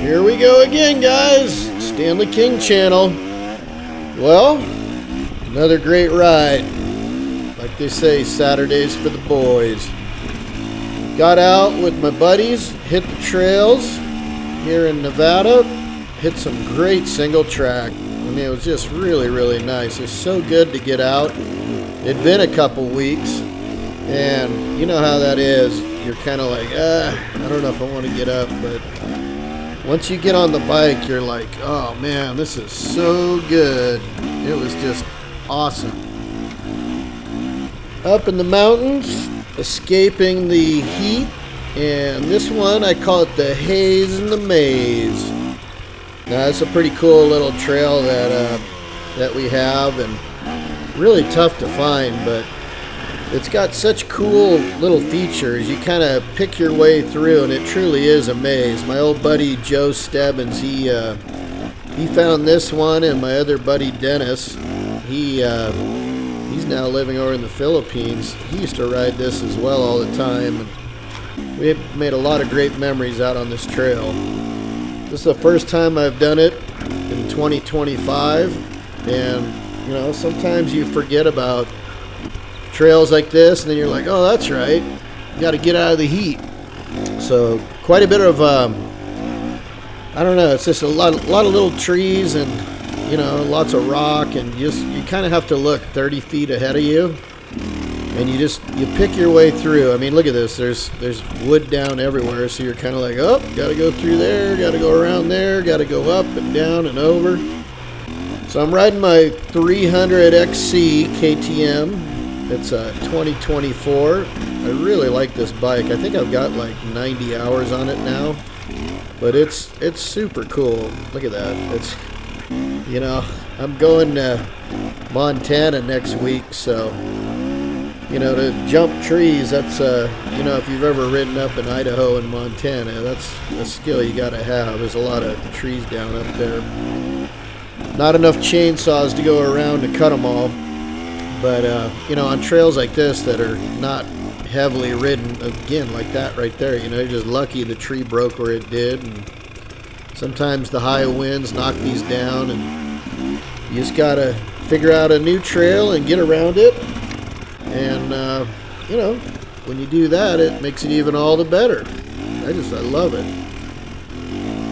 Here we go again, guys. Stanley King channel. Well, another great ride. Like they say, Saturdays for the boys. Got out with my buddies, hit the trails here in Nevada, hit some great single track. I mean, it was just really nice. It was so good to get out. It'd been a couple weeks, and you know how that is. You're kind of like, I don't know if I want to get up, but once you get on the bike, you're like, oh man, this is so good. It was just awesome. Up in the mountains, escaping the heat, and this one, I call it the Haze and the Maze. Now, it's a pretty cool little trail that we have, and really tough to find, but it's got such cool little features. You kind of pick your way through, and it truly is a maze. My old buddy Joe Stebbins, he found this one, and my other buddy Dennis, he's now living over in the Philippines. He used to ride this as well all the time, and we made a lot of great memories out on this trail. This is the first time I've done it in 2025, and you know, sometimes you forget about trails like this, and then you're like, oh, that's right, you got to get out of the heat. So quite a bit of I don't know, it's just a lot of little trees, and you know, lots of rock, and you kind of have to look 30 feet ahead of you, and you pick your way through. I mean, look at this, there's wood down everywhere, so you're kind of like, oh, gotta go through there, gotta go around there, gotta go up and down and over. So I'm riding my 300 XC KTM. It's a 2024. I really like this bike. I think I've got like 90 hours on it now, but it's super cool. Look at that. It's, you know, I'm going to Montana next week, so you know, to jump trees, that's you know, if you've ever ridden up in Idaho and Montana, that's a skill you got to have. There's a lot of trees down up there. Not enough chainsaws to go around to cut them all. But, you know, on trails like this that are not heavily ridden, again, like that right there, you know, you're just lucky the tree broke where it did. And sometimes the high winds knock these down, and you just got to figure out a new trail and get around it. And, you know, when you do that, it makes it even all the better. I love it.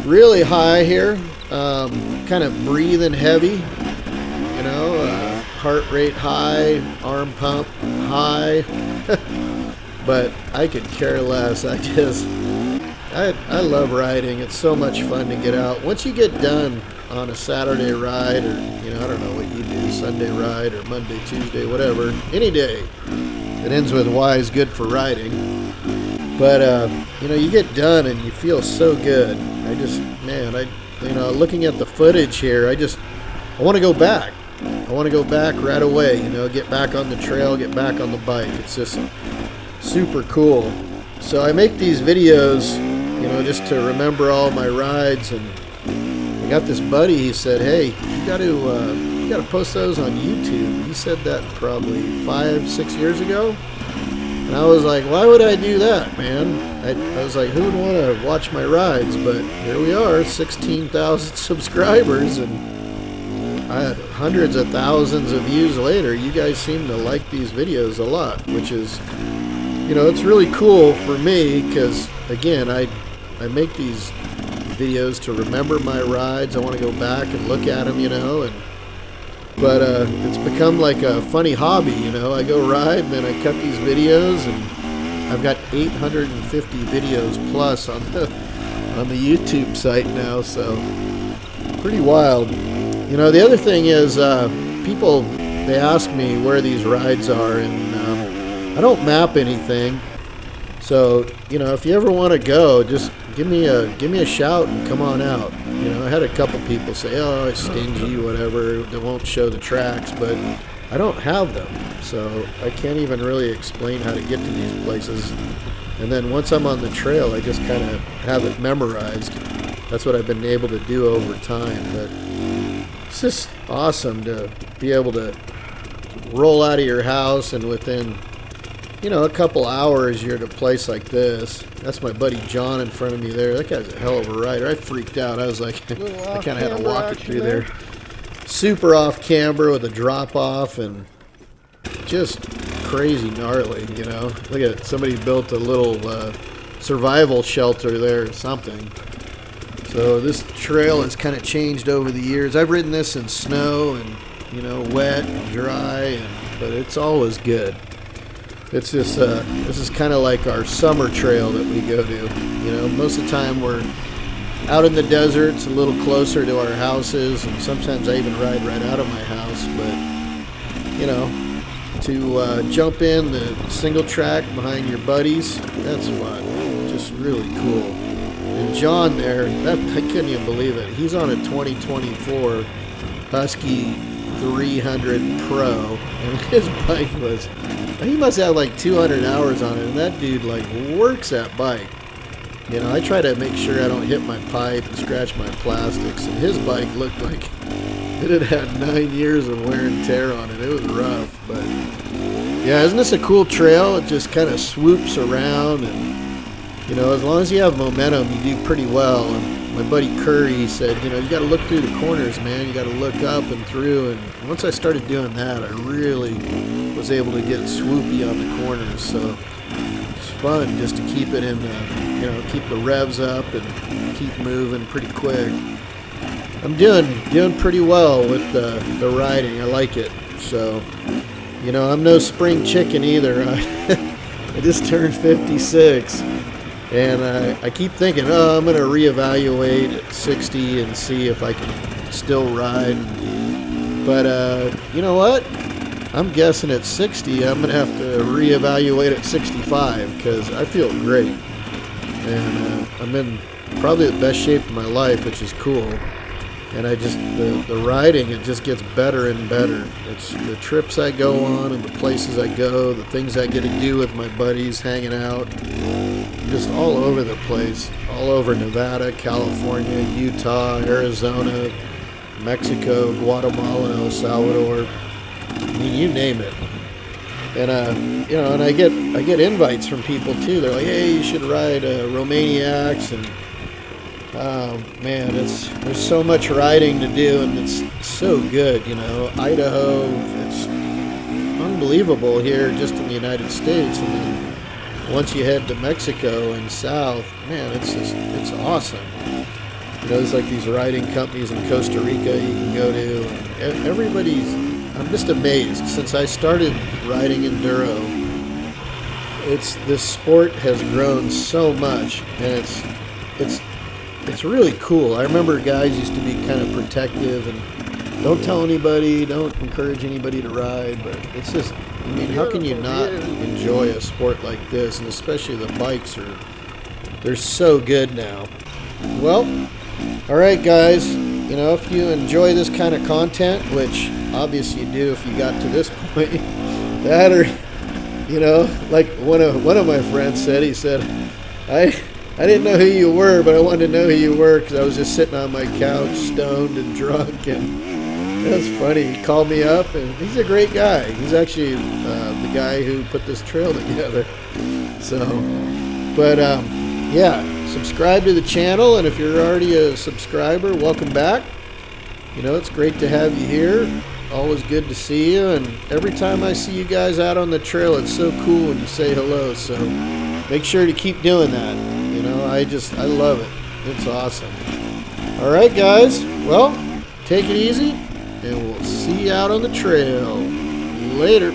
Really high here, kind of breathing heavy, you know, heart rate high, arm pump high, but I could care less. I love riding. It's so much fun to get out. Once you get done on a Saturday ride, or you know, I don't know what you do, Sunday ride or Monday, Tuesday, whatever, any day that ends with Y is good for riding. But you know, you get done and you feel so good. You know, looking at the footage here, I want to go back. I want to go back right away, you know, get back on the trail, get back on the bike. It's just super cool. So I make these videos, you know, just to remember all my rides. And I got this buddy, he said, hey, you got to post those on YouTube. He said that probably 5-6 years ago. And I was like, why would I do that, man? I was like, who would want to watch my rides? But here we are, 16,000 subscribers, and hundreds of thousands of views later. You guys seem to like these videos a lot, which is, you know, it's really cool for me, because again, I make these videos to remember my rides. I want to go back and look at them, you know, but it's become like a funny hobby, you know. I go ride and then I cut these videos, and I've got 850 videos plus on the YouTube site now, so pretty wild. You know, the other thing is, people, they ask me where these rides are, and I don't map anything. So, you know, if you ever want to go, just give me a shout and come on out. You know, I had a couple people say, oh, it's stingy, whatever, they won't show the tracks, but I don't have them. So I can't even really explain how to get to these places. And then once I'm on the trail, I just kind of have it memorized. That's what I've been able to do over time. But it's just awesome to be able to roll out of your house and within you know, a couple hours, you're at a place like this. That's my buddy John in front of me there. That guy's a hell of a rider. I freaked out. I was like, I kind of had to walk it through there. Super off camber with a drop off and just crazy gnarly, you know. Look at it. Somebody built a little survival shelter there or something. So this trail has kind of changed over the years. I've ridden this in snow and, you know, wet and dry, but it's always good. It's just, this is kind of like our summer trail that we go to. You know, most of the time we're out in the desert. It's a little closer to our houses, and sometimes I even ride right out of my house. But, you know, to jump in the single track behind your buddies, that's fun. Just really cool. And John there, I couldn't even believe it. He's on a 2024 Husky 300 Pro, and his bike was, he must have like 200 hours on it, and that dude like works that bike. You know, I try to make sure I don't hit my pipe and scratch my plastics, and his bike looked like it had had 9 years of wear and tear on it. It was rough, but yeah, isn't this a cool trail? It just kind of swoops around, and you know, as long as you have momentum, you do pretty well. And my buddy Curry said, you know, you got to look through the corners, man. You got to look up and through. And once I started doing that, I really was able to get swoopy on the corners. So it's fun just to keep it in, you know, keep the revs up and keep moving pretty quick. I'm doing pretty well with the riding. I like it. So, you know, I'm no spring chicken either. I just turned 56. And I keep thinking, oh, I'm going to reevaluate at 60 and see if I can still ride. But you know what? I'm guessing at 60, I'm going to have to reevaluate at 65 because I feel great. And I'm in probably the best shape of my life, which is cool. And I just, the riding, it just gets better and better. It's the trips I go on and the places I go, the things I get to do with my buddies, hanging out. Just all over the place, all over Nevada, California, Utah, Arizona, Mexico, Guatemala, El Salvador. I mean, you name it. And you know, and I get invites from people too. They're like, "Hey, you should ride Romaniacs," and oh man, there's so much riding to do, and it's so good. You know, Idaho, it's unbelievable here just in the United States, and then once you head to Mexico and south, man, it's awesome. You know, there's like these riding companies in Costa Rica you can go to. And I'm just amazed. Since I started riding Enduro, this sport has grown so much, and it's really cool. I remember guys used to be kind of protective and don't tell anybody, don't encourage anybody to ride, but it's just, I mean, how can you not enjoy a sport like this? And especially the bikes they're so good now. Well, all right, guys, you know, if you enjoy this kind of content, which obviously you do if you got to this point, that, or, you know, like one of my friends said, he said, I didn't know who you were, but I wanted to know who you were because I was just sitting on my couch, stoned and drunk, and that's funny. He called me up, and he's a great guy. He's actually the guy who put this trail together. So, but yeah, subscribe to the channel, and if you're already a subscriber, welcome back. You know, it's great to have you here. Always good to see you, and every time I see you guys out on the trail, it's so cool when you say hello. So make sure to keep doing that. You know, I love it. It's awesome. All right, guys. Well, take it easy, and we'll see you out on the trail. Later.